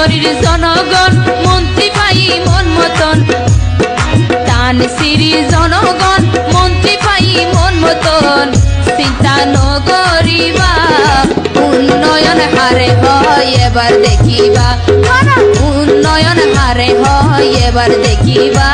নগরীর জনগণ মন্ত্রী পাই মন মতন, তানসিরি জনগণ মন্ত্রী পাই মন মতন। চিন্তা নগরিবা উন্নয়ন হারে হয় এবার দেখিবা, উন্নয়ন হারে হয় এবার দেখিবা।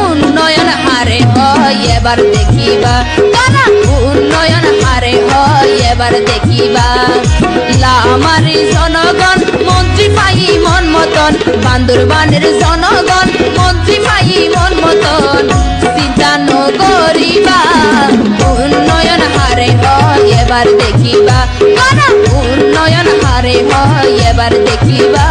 উন্নয়ন হারে হয় এবার দেখিবা, তারা উন্নয়ন হারে হয় এবার দেখিবা। লামারি জনগণ মন্ত্রী পাই মন মতন, বান্দরবানের জনগণ মন্ত্রী পাই মন মতন। চিন্তা নগরিবা উন্নয়ন হারে হয় এবার দেখিবা, তারা উন্নয়ন হারে হয় এবার দেখিবা।